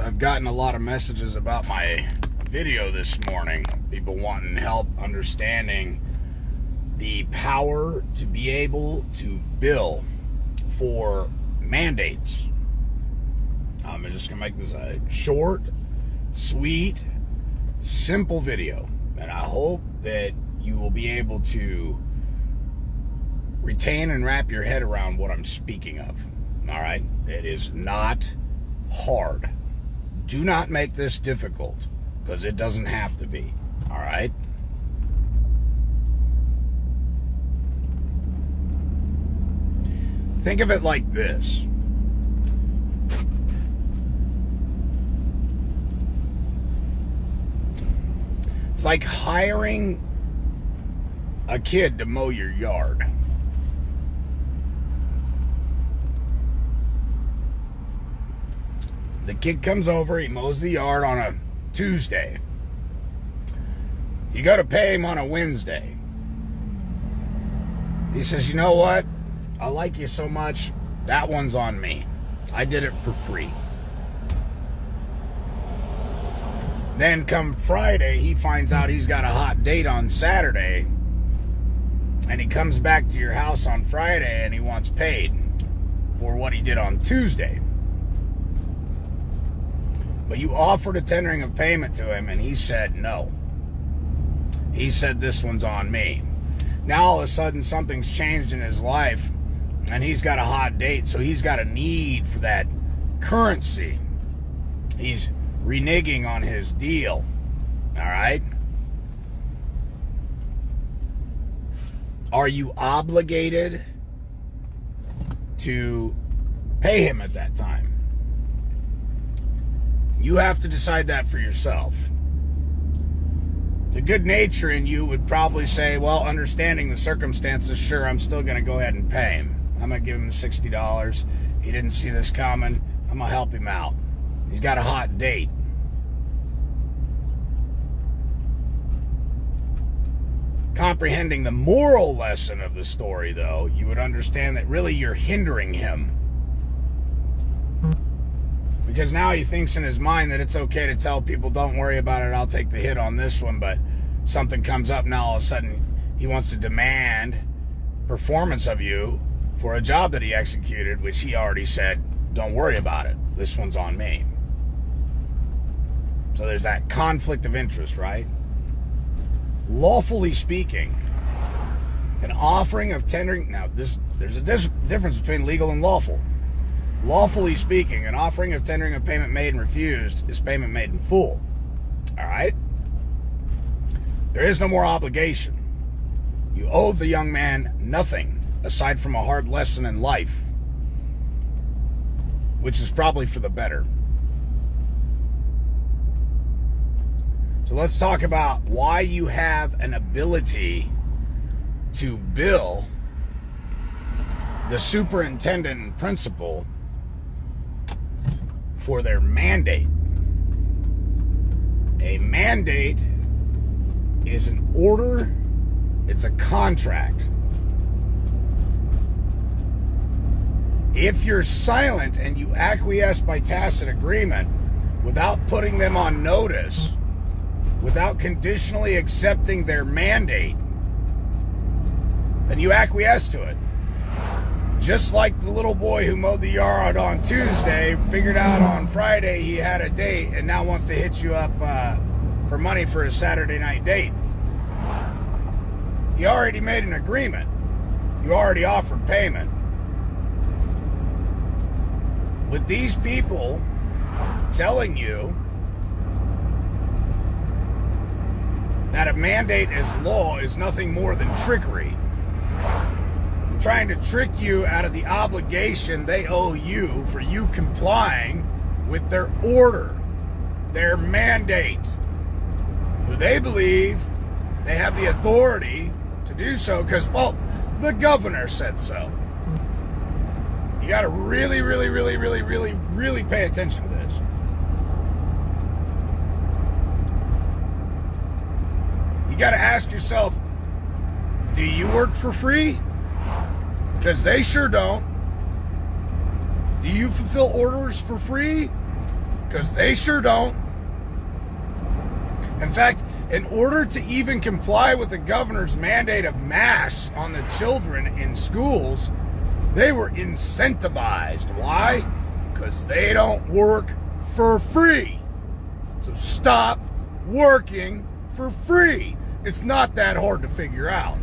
I've gotten a lot of messages about my video this morning. People wanting help understanding the power to be able to bill for mandates. I'm just going to make this a short, sweet, simple video. And I hope that you will be able to retain and wrap your head around what I'm speaking of. All right? It is not hard. Do not make this difficult, because it doesn't have to be. All right? Think of it like this. It's like hiring a kid to mow your yard. The kid comes over, he mows the yard on a Tuesday. You go to pay him on a Wednesday. He says, you know what? I like you so much, that one's on me. I did it for free. Then come Friday, he finds out he's got a hot date on Saturday. And he comes back to your house on Friday and he wants paid for what he did on Tuesday. But you offered a tendering of payment to him and he said no. He said this one's on me. Now all of a sudden something's changed in his life and he's got a hot date, so he's got a need for that currency. He's reneging on his deal. All right? Are you obligated to pay him at that time? You have to decide that for yourself. The good nature in you would probably say, well, understanding the circumstances, sure, I'm still going to go ahead and pay him. I'm going to give him $60. He didn't see this coming. I'm going to help him out. He's got a hot date. Comprehending the moral lesson of the story, though, you would understand that really you're hindering him. Because now he thinks in his mind that it's okay to tell people, don't worry about it, I'll take the hit on this one, but something comes up now, all of a sudden he wants to demand performance of you for a job that he executed, which he already said, don't worry about it, this one's on me. So there's that conflict of interest, right? Lawfully speaking, an offering of tendering, now there's a difference between legal and lawful. Lawfully speaking, an offering of tendering a payment made and refused is payment made in full. All right? There is no more obligation. You owe the young man nothing aside from a hard lesson in life, which is probably for the better. So let's talk about why you have an ability to bill the superintendent and principal for their mandate. A mandate is an order, it's a contract. If you're silent and you acquiesce by tacit agreement without putting them on notice, without conditionally accepting their mandate, then you acquiesce to it. Just like the little boy who mowed the yard on Tuesday, figured out on Friday he had a date and now wants to hit you up for money for a Saturday night date. You already made an agreement. You already offered payment. With these people telling you that a mandate as law is nothing more than trickery, trying to trick you out of the obligation they owe you for you complying with their order, their mandate, who they believe they have the authority to do so because, well, the governor said so. You got to really, really, really, really, really, really pay attention to this. You got to ask yourself, do you work for free? Because they sure don't. Do you fulfill orders for free? because they sure don't. In fact, in order to even comply with the governor's mandate of masks on the children in schools, they were incentivized. Why? Because they don't work for free. So stop working for free. It's not that hard to figure out.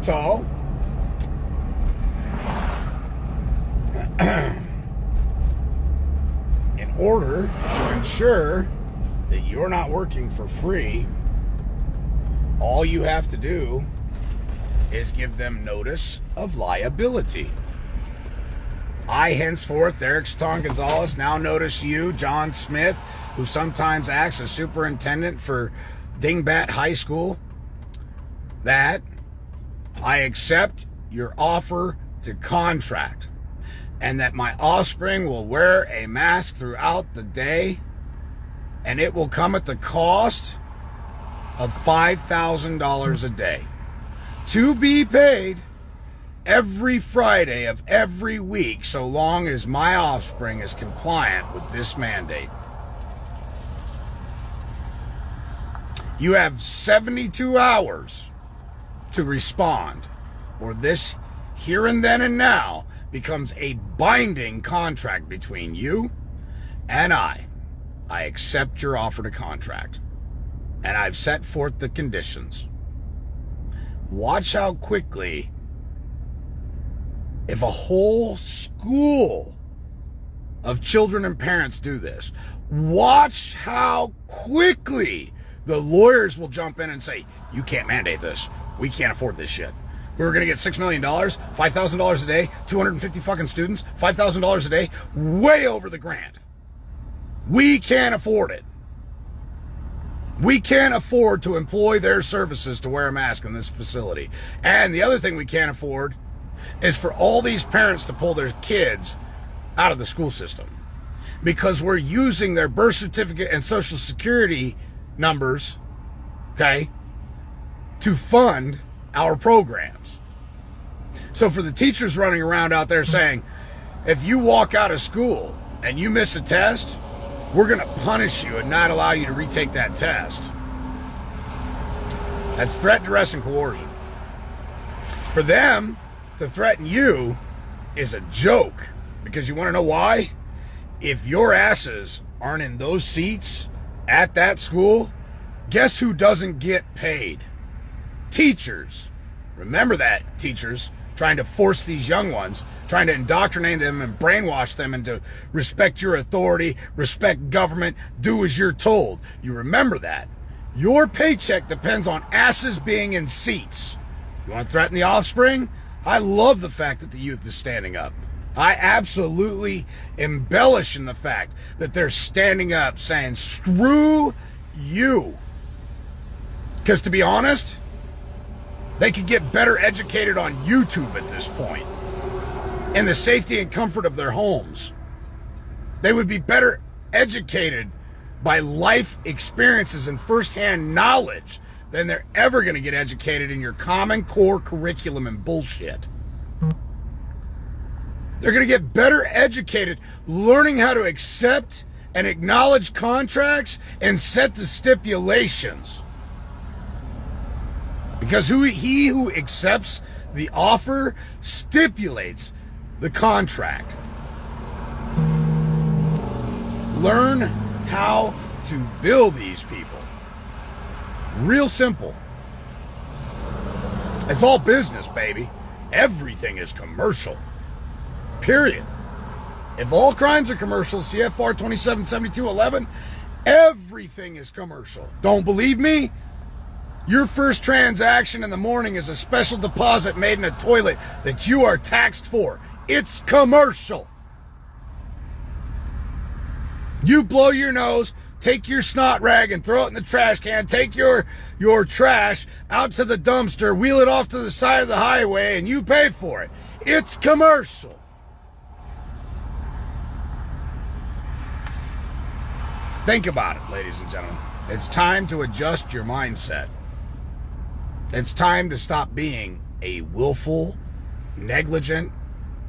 So, in order to ensure that you're not working for free, all you have to do is give them notice of liability. I, henceforth, Derek Chaton Gonzalez, now notice you, John Smith, who sometimes acts as superintendent for Dingbat High School, that I accept your offer to contract, and that my offspring will wear a mask throughout the day, and it will come at the cost of $5,000 a day, to be paid every Friday of every week, so long as my offspring is compliant with this mandate. You have 72 hours to respond, or this here and then and now becomes a binding contract between you and I. I accept your offer to contract, and I've set forth the conditions. Watch how quickly, if a whole school of children and parents do this, watch how quickly the lawyers will jump in and say, you can't mandate this. We can't afford this shit. We were going to get $6 million, $5,000 a day, 250 fucking students, $5,000 a day, way over the grant. We can't afford it. We can't afford to employ their services to wear a mask in this facility. And the other thing we can't afford is for all these parents to pull their kids out of the school system, because we're using their birth certificate and social security numbers, okay, to fund our programs. So for the teachers running around out there saying, if you walk out of school and you miss a test, we're going to punish you and not allow you to retake that test. That's threat, duress, and coercion. For them to threaten you is a joke, because you want to know why? If your asses aren't in those seats at that school, guess who doesn't get paid? Teachers. Remember that, teachers, trying to force these young ones, trying to indoctrinate them and brainwash them into respect your authority, respect government, do as you're told. You remember that. Your paycheck depends on asses being in seats. You want to threaten the offspring? I love the fact that the youth is standing up. I absolutely embellish in the fact that they're standing up saying, screw you. Because to be honest, they could get better educated on YouTube at this point, in the safety and comfort of their homes. They would be better educated by life experiences and firsthand knowledge than they're ever going to get educated in your Common Core curriculum and bullshit. They're going to get better educated learning how to accept and acknowledge contracts and set the stipulations. Because he who accepts the offer stipulates the contract. Learn how to bill these people. Real simple. It's all business, baby. Everything is commercial. Period. If all crimes are commercial, CFR 277211, everything is commercial. Don't believe me? Your first transaction in the morning is a special deposit made in a toilet that you are taxed for. It's commercial. You blow your nose, take your snot rag and throw it in the trash can, take your trash out to the dumpster, wheel it off to the side of the highway, and you pay for it. It's commercial. Think about it, ladies and gentlemen. It's time to adjust your mindset. It's time to stop being a willful, negligent,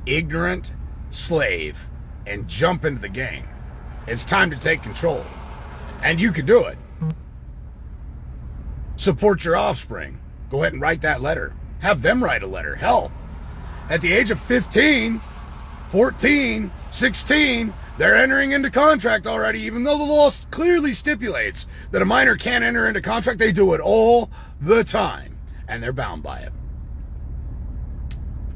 ignorant, slave and jump into the game. It's time to take control. And you can do it. Support your offspring. Go ahead and write that letter. Have them write a letter. Hell, at the age of 15, 14, 16, they're entering into contract already, even though the law clearly stipulates that a minor can't enter into contract. They do it all the time, and they're bound by it.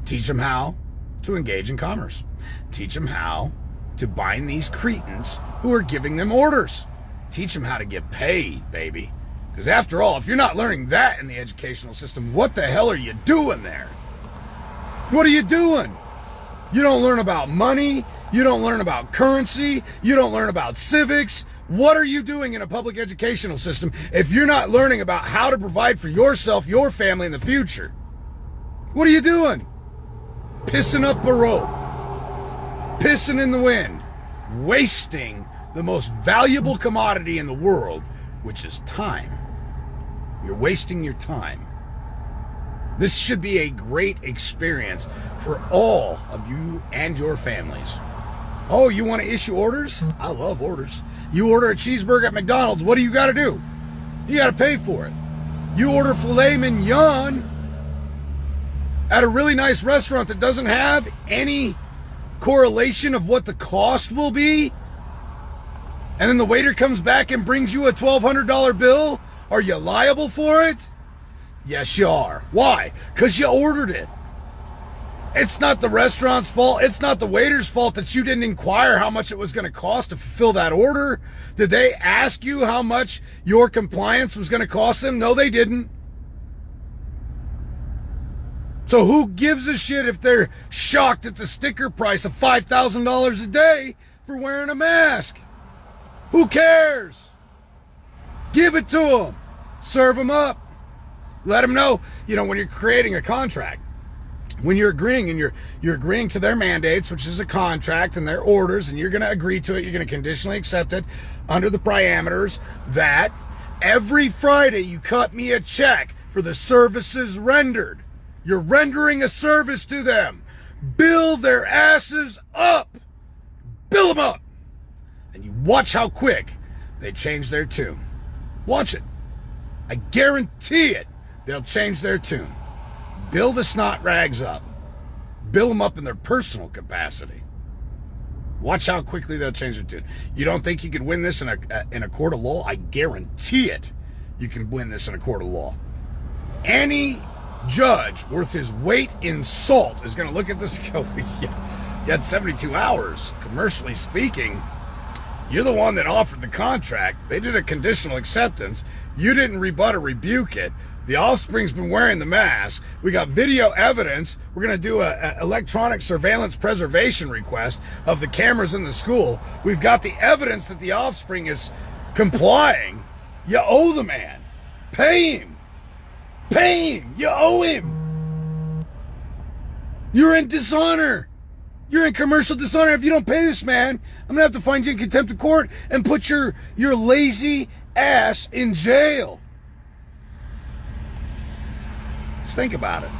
Teach them how to engage in commerce. Teach them how to bind these cretins who are giving them orders. Teach them how to get paid, baby. Because after all, if you're not learning that in the educational system, what the hell are you doing there? What are you doing? You don't learn about money. You don't learn about currency. You don't learn about civics. What are you doing in a public educational system if you're not learning about how to provide for yourself, your family in the future? What are you doing? Pissing up a rope. Pissing in the wind. Wasting the most valuable commodity in the world, which is time. You're wasting your time. This should be a great experience for all of you and your families. Oh, you want to issue orders? I love orders. You order a cheeseburger at McDonald's, what do you got to do? You got to pay for it. You order filet mignon at a really nice restaurant that doesn't have any correlation of what the cost will be, and then the waiter comes back and brings you a $1,200 bill. Are you liable for it? Yes, you are. Why? Because you ordered it. It's not the restaurant's fault. It's not the waiter's fault that you didn't inquire how much it was going to cost to fulfill that order. Did they ask you how much your compliance was going to cost them? No, they didn't. So who gives a shit if they're shocked at the sticker price of $5,000 a day for wearing a mask? Who cares? Give it to them. Serve them up. Let them know, when you're creating a contract, when you're agreeing and you're agreeing to their mandates, which is a contract and their orders, and you're going to agree to it, you're going to conditionally accept it under the parameters that every Friday you cut me a check for the services rendered. You're rendering a service to them. Bill their asses up. Bill them up. And you watch how quick they change their tune. Watch it. I guarantee it. They'll change their tune. Bill the snot rags up. Bill them up in their personal capacity. Watch how quickly they'll change their tune. You don't think you could win this in a court of law? I guarantee it. You can win this in a court of law. Any judge worth his weight in salt is going to look at this and go, you had 72 hours, commercially speaking. You're the one that offered the contract. They did a conditional acceptance. You didn't rebut or rebuke it. The offspring's been wearing the mask. We got video evidence. We're going to do a electronic surveillance preservation request of the cameras in the school. We've got the evidence that the offspring is complying. You owe the man. Pay him. Pay him. You owe him. You're in dishonor. You're in commercial dishonor. If you don't pay this man, I'm going to have to find you in contempt of court and put your lazy ass in jail. Just think about it.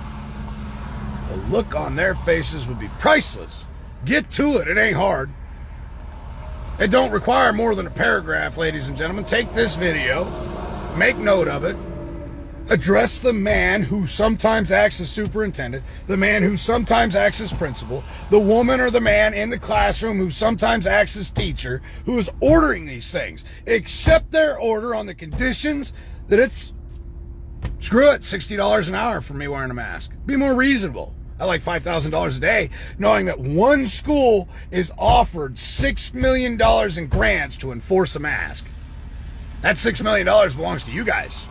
The look on their faces would be priceless. Get to it. It ain't hard. It don't require more than a paragraph, ladies and gentlemen. Take this video. Make note of it. Address the man who sometimes acts as superintendent, the man who sometimes acts as principal, the woman or the man in the classroom who sometimes acts as teacher, who is ordering these things. Accept their order on the conditions that it's, screw it, $60 an hour for me wearing a mask. Be more reasonable. I like $5,000 a day, knowing that one school is offered $6 million in grants to enforce a mask. That $6 million belongs to you guys.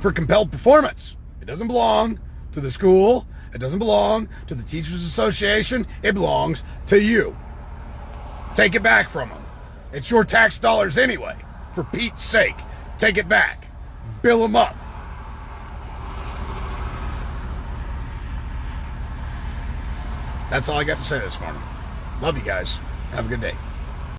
For compelled performance. It doesn't belong to the school. It doesn't belong to the Teachers Association. It belongs to you. Take it back from them. It's your tax dollars anyway. For Pete's sake, take it back. Bill them up. That's all I got to say this morning. Love you guys. Have a good day.